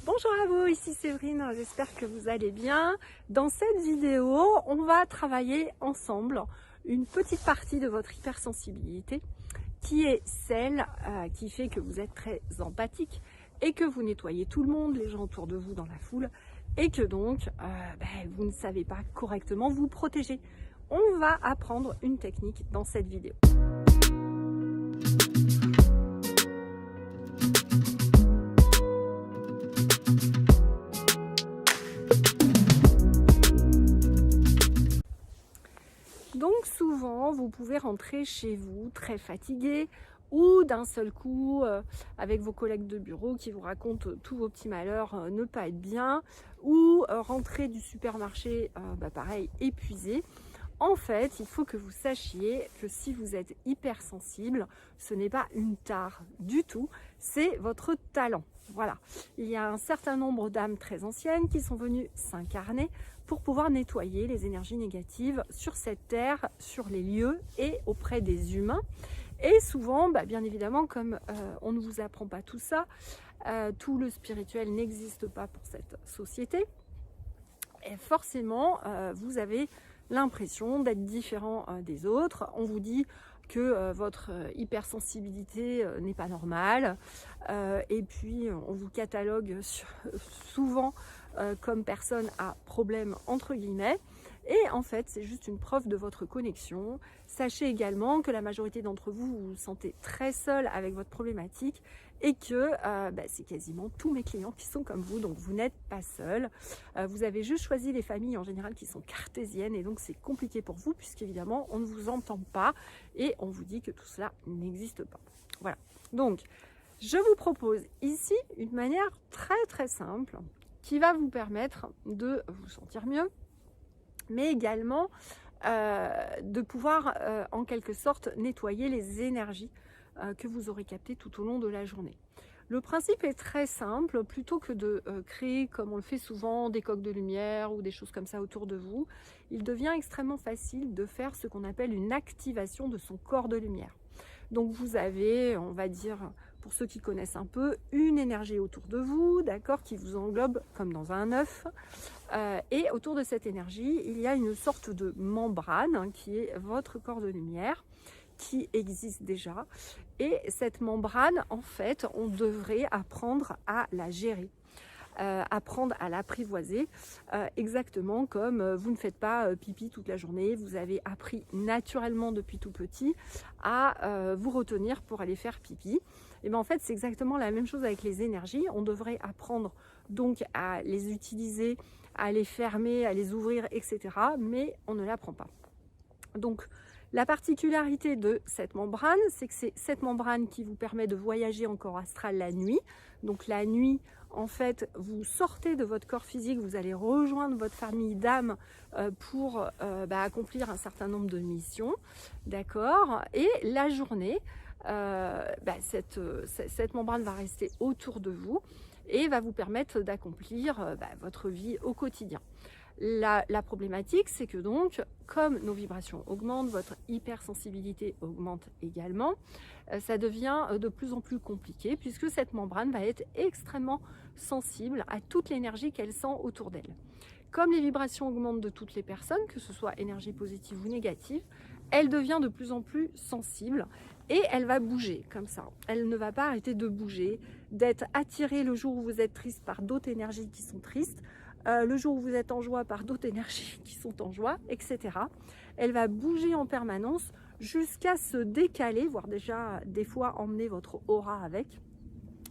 Bonjour à vous, ici Séverine, j'espère que vous allez bien. Dans cette vidéo, on va travailler ensemble une petite partie de votre hypersensibilité qui est celle qui fait que vous êtes très empathique et que vous nettoyez tout le monde, les gens autour de vous dans la foule et que donc vous ne savez pas correctement vous protéger. On va apprendre une technique dans cette vidéo. Donc souvent, vous pouvez rentrer chez vous très fatigué ou d'un seul coup avec vos collègues de bureau qui vous racontent tous vos petits malheurs, ne pas être bien, ou rentrer du supermarché, pareil, épuisé. En fait, il faut que vous sachiez que si vous êtes hypersensible, ce n'est pas une tare du tout, c'est votre talent. Voilà, il y a un certain nombre d'âmes très anciennes qui sont venues s'incarner pour pouvoir nettoyer les énergies négatives sur cette terre, sur les lieux et auprès des humains. Et souvent, bien évidemment, comme on ne vous apprend pas tout ça, tout le spirituel n'existe pas pour cette société, et forcément, vous avez l'impression d'être différent des autres. On vous dit que votre hypersensibilité n'est pas normale et puis on vous catalogue souvent comme personne à problème entre guillemets. Et en fait, c'est juste une preuve de votre connexion. Sachez également que la majorité d'entre vous vous sentez très seul avec votre problématique et que c'est quasiment tous mes clients qui sont comme vous, donc vous n'êtes pas seul. Vous avez juste choisi les familles en général qui sont cartésiennes et donc c'est compliqué pour vous puisqu'évidemment on ne vous entend pas et on vous dit que tout cela n'existe pas. Voilà, donc je vous propose ici une manière très simple qui va vous permettre de vous sentir mieux, mais également de pouvoir en quelque sorte nettoyer les énergies que vous aurez captées tout au long de la journée. Le principe est très simple, plutôt que de créer, comme on le fait souvent, des coques de lumière ou des choses comme ça autour de vous, il devient extrêmement facile de faire ce qu'on appelle une activation de son corps de lumière. Donc vous avez, on va dire, pour ceux qui connaissent un peu, une énergie autour de vous, d'accord, qui vous englobe comme dans un œuf. Et autour de cette énergie, il y a une sorte de membrane qui est votre corps de lumière, qui existe déjà. Et cette membrane, en fait, on devrait apprendre à la gérer. Apprendre à l'apprivoiser, exactement comme vous ne faites pas pipi toute la journée, vous avez appris naturellement depuis tout petit à vous retenir pour aller faire pipi. Et bien en fait c'est exactement la même chose avec les énergies, on devrait apprendre donc à les utiliser, à les fermer, à les ouvrir, etc. Mais on ne l'apprend pas. Donc la particularité de cette membrane, c'est que c'est cette membrane qui vous permet de voyager en corps astral la nuit. Donc la nuit, en fait, vous sortez de votre corps physique, vous allez rejoindre votre famille d'âmes pour accomplir un certain nombre de missions, d'accord. Et la journée, cette membrane va rester autour de vous et va vous permettre d'accomplir votre vie au quotidien. La problématique, c'est que donc, comme nos vibrations augmentent, votre hypersensibilité augmente également, ça devient de plus en plus compliqué puisque cette membrane va être extrêmement sensible à toute l'énergie qu'elle sent autour d'elle. Comme les vibrations augmentent de toutes les personnes, que ce soit énergie positive ou négative, elle devient de plus en plus sensible et elle va bouger comme ça. Elle ne va pas arrêter de bouger, d'être attirée le jour où vous êtes triste par d'autres énergies qui sont tristes, le jour où vous êtes en joie par d'autres énergies qui sont en joie, etc. Elle va bouger en permanence jusqu'à se décaler, voire déjà des fois emmener votre aura avec.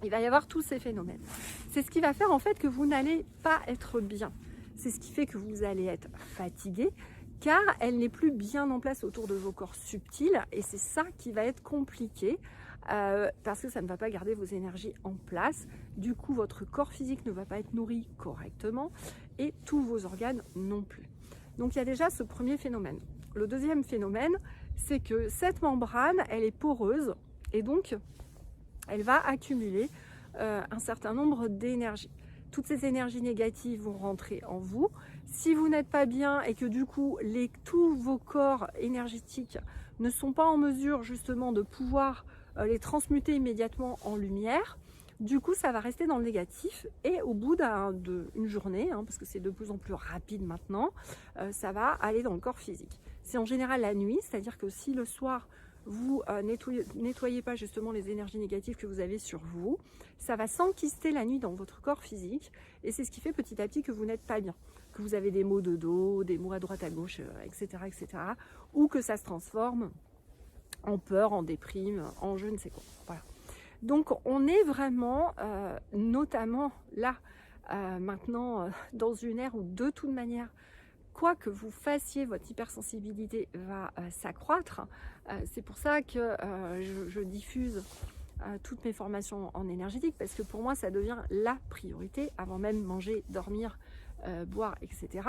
Il va y avoir tous ces phénomènes. C'est ce qui va faire en fait que vous n'allez pas être bien. C'est ce qui fait que vous allez être fatigué, car elle n'est plus bien en place autour de vos corps subtils et c'est ça qui va être compliqué. Parce que ça ne va pas garder vos énergies en place. Du coup, votre corps physique ne va pas être nourri correctement et tous vos organes non plus. Donc, il y a déjà ce premier phénomène. Le deuxième phénomène, c'est que cette membrane, elle est poreuse et donc, elle va accumuler un certain nombre d'énergies. Toutes ces énergies négatives vont rentrer en vous. Si vous n'êtes pas bien et que du coup, tous vos corps énergétiques ne sont pas en mesure justement de pouvoir les transmuter immédiatement en lumière, Du coup, ça va rester dans le négatif et au bout d'une journée, hein, parce que c'est de plus en plus rapide maintenant, ça va aller dans le corps physique. C'est en général la nuit, c'est-à-dire que si le soir, vous nettoyez pas justement les énergies négatives que vous avez sur vous, ça va s'enquister la nuit dans votre corps physique et c'est ce qui fait petit à petit que vous n'êtes pas bien, que vous avez des maux de dos, des maux à droite à gauche, etc., etc., ou que ça se transforme en peur, en déprime, en je ne sais quoi. Voilà. Donc on est vraiment, notamment là, maintenant, dans une ère où de toute manière, quoi que vous fassiez, votre hypersensibilité va s'accroître. C'est pour ça que je diffuse toutes mes formations en énergétique, parce que pour moi, ça devient la priorité, avant même manger, dormir, boire, etc.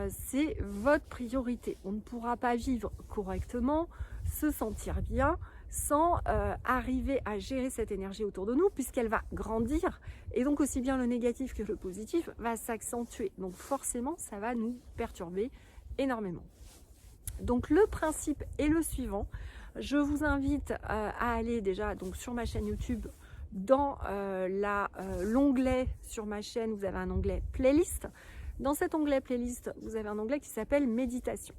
C'est votre priorité. On ne pourra pas vivre correctement, se sentir bien, sans arriver à gérer cette énergie autour de nous, puisqu'elle va grandir, et donc aussi bien le négatif que le positif va s'accentuer. Donc forcément, ça va nous perturber énormément. Donc le principe est le suivant. Je vous invite à aller déjà donc, sur ma chaîne YouTube, dans l'onglet sur ma chaîne, vous avez un onglet playlist. Dans cet onglet playlist, vous avez un onglet qui s'appelle méditation.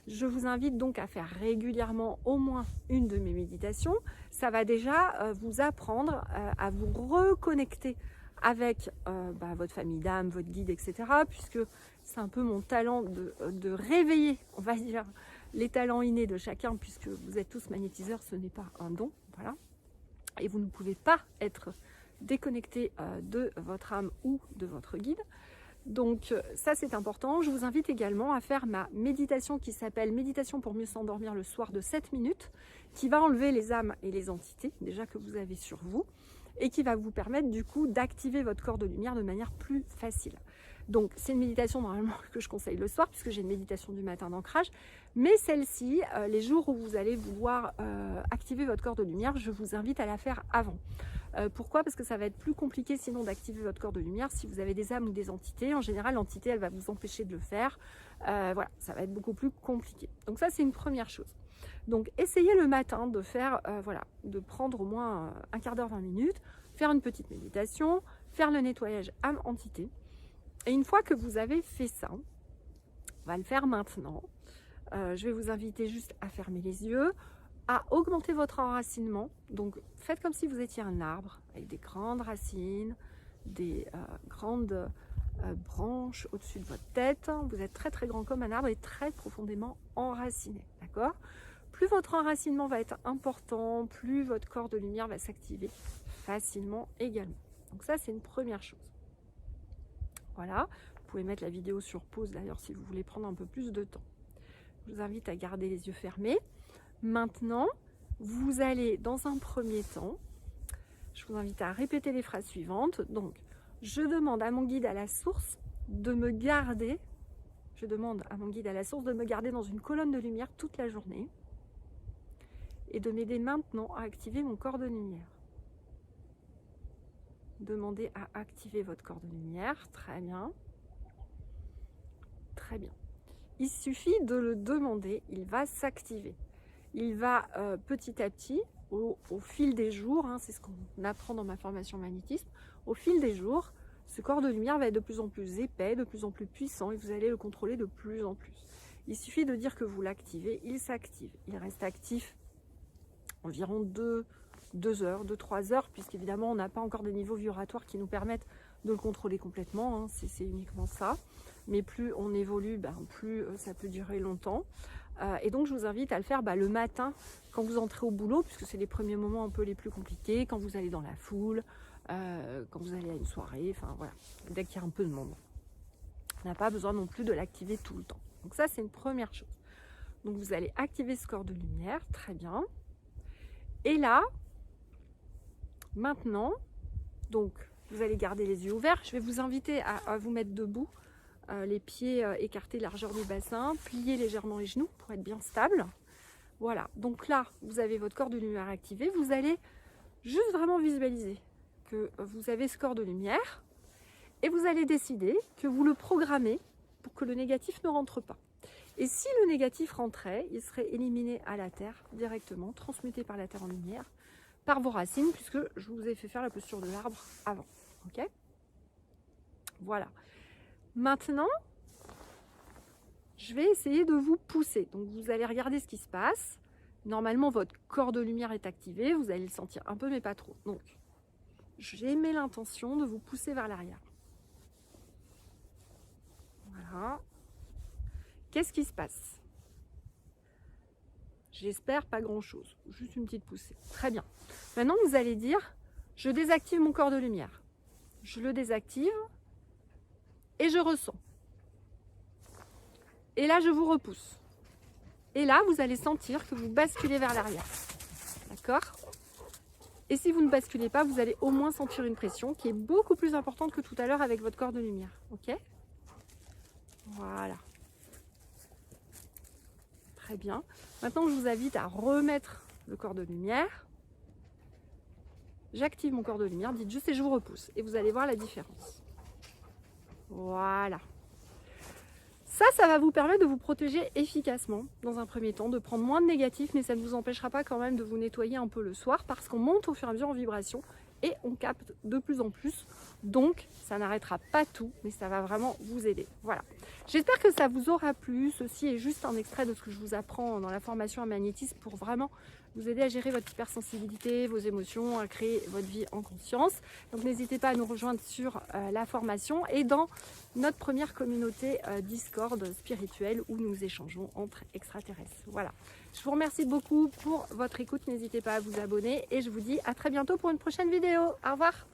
Je vous invite donc à faire régulièrement au moins une de mes méditations. Ça va déjà vous apprendre à vous reconnecter avec votre famille d'âme, votre guide, etc. Puisque c'est un peu mon talent de réveiller, on va dire, les talents innés de chacun, puisque vous êtes tous magnétiseurs, ce n'est pas un don. Voilà. Et vous ne pouvez pas être déconnecté de votre âme ou de votre guide. Donc ça c'est important. Je vous invite également à faire ma méditation qui s'appelle Méditation pour mieux s'endormir le soir de 7 minutes, qui va enlever les âmes et les entités déjà que vous avez sur vous et qui va vous permettre du coup d'activer votre corps de lumière de manière plus facile. Donc c'est une méditation normalement que je conseille le soir puisque j'ai une méditation du matin d'ancrage, mais celle-ci, les jours où vous allez vouloir activer votre corps de lumière, je vous invite à la faire avant. Pourquoi? Parce que ça va être plus compliqué sinon d'activer votre corps de lumière si vous avez des âmes ou des entités. En général, l'entité, elle va vous empêcher de le faire. Voilà, ça va être beaucoup plus compliqué. Donc ça, c'est une première chose. Donc essayez le matin de faire, voilà, de prendre au moins un quart d'heure, 20 minutes, faire une petite méditation, faire le nettoyage âme-entité. Et une fois que vous avez fait ça, on va le faire maintenant. Je vais vous inviter juste à fermer les yeux, à augmenter votre enracinement. Donc faites comme si vous étiez un arbre avec des grandes racines, des grandes branches au-dessus de votre tête. Vous êtes très très grand comme un arbre et très profondément enraciné, d'accord? Plus votre enracinement va être important, plus votre corps de lumière va s'activer facilement également. Donc ça, c'est une première chose. Voilà, vous pouvez mettre la vidéo sur pause d'ailleurs si vous voulez prendre un peu plus de temps. Je vous invite à garder les yeux fermés. Maintenant, vous allez dans un premier temps, je vous invite à répéter les phrases suivantes. Donc, je demande à mon guide à la source de me garder, je demande à mon guide à la source de me garder dans une colonne de lumière toute la journée et de m'aider maintenant à activer mon corps de lumière. Demandez à activer votre corps de lumière, très bien. Très bien. Il suffit de le demander, il va s'activer. Il va petit à petit, au fil des jours, hein, c'est ce qu'on apprend dans ma formation magnétisme, au fil des jours, ce corps de lumière va être de plus en plus épais, de plus en plus puissant et vous allez le contrôler de plus en plus. Il suffit de dire que vous l'activez, il s'active. Il reste actif environ 2 heures, 2-3 heures, puisqu'évidemment on n'a pas encore des niveaux vibratoires qui nous permettent de le contrôler complètement, hein, c'est uniquement ça. Mais plus on évolue, plus ça peut durer longtemps. Et donc je vous invite à le faire le matin quand vous entrez au boulot, puisque c'est les premiers moments un peu les plus compliqués, quand vous allez dans la foule, quand vous allez à une soirée, enfin voilà, dès qu'il y a un peu de monde. On n'a pas besoin non plus de l'activer tout le temps. Donc ça c'est une première chose. Donc vous allez activer ce corps de lumière, très bien. Et là, maintenant, donc vous allez garder les yeux ouverts. Je vais vous inviter à vous mettre debout, les pieds écartés largeur du bassin, plier légèrement les genoux pour être bien stable. Voilà, donc là, vous avez votre corps de lumière activé. Vous allez juste vraiment visualiser que vous avez ce corps de lumière et vous allez décider que vous le programmez pour que le négatif ne rentre pas. Et si le négatif rentrait, il serait éliminé à la Terre directement, transmuté par la Terre en lumière, par vos racines, puisque je vous ai fait faire la posture de l'arbre avant. Ok? Voilà. Maintenant, je vais essayer de vous pousser. Donc vous allez regarder ce qui se passe. Normalement, votre corps de lumière est activé. Vous allez le sentir un peu, mais pas trop. Donc, j'ai mis l'intention de vous pousser vers l'arrière. Voilà. Qu'est-ce qui se passe? J'espère pas grand-chose. Juste une petite poussée. Très bien. Maintenant, vous allez dire, je désactive mon corps de lumière. Je le désactive et je ressens. Et là, je vous repousse. Et là, vous allez sentir que vous basculez vers l'arrière. D'accord? Et si vous ne basculez pas, vous allez au moins sentir une pression qui est beaucoup plus importante que tout à l'heure avec votre corps de lumière. Ok? Voilà. Très bien. Maintenant, je vous invite à remettre le corps de lumière. J'active mon corps de lumière. Dites juste et je vous repousse. Et vous allez voir la différence. Voilà. Ça va vous permettre de vous protéger efficacement dans un premier temps, de prendre moins de négatifs, mais ça ne vous empêchera pas quand même de vous nettoyer un peu le soir parce qu'on monte au fur et à mesure en vibration et on capte de plus en plus. Donc, ça n'arrêtera pas tout, mais ça va vraiment vous aider. Voilà. J'espère que ça vous aura plu. Ceci est juste un extrait de ce que je vous apprends dans la formation à magnétisme pour vraiment vous aider à gérer votre hypersensibilité, vos émotions, à créer votre vie en conscience. Donc n'hésitez pas à nous rejoindre sur la formation et dans notre première communauté Discord spirituelle où nous échangeons entre extraterrestres. Voilà. Je vous remercie beaucoup pour votre écoute. N'hésitez pas à vous abonner et je vous dis à très bientôt pour une prochaine vidéo. Au revoir.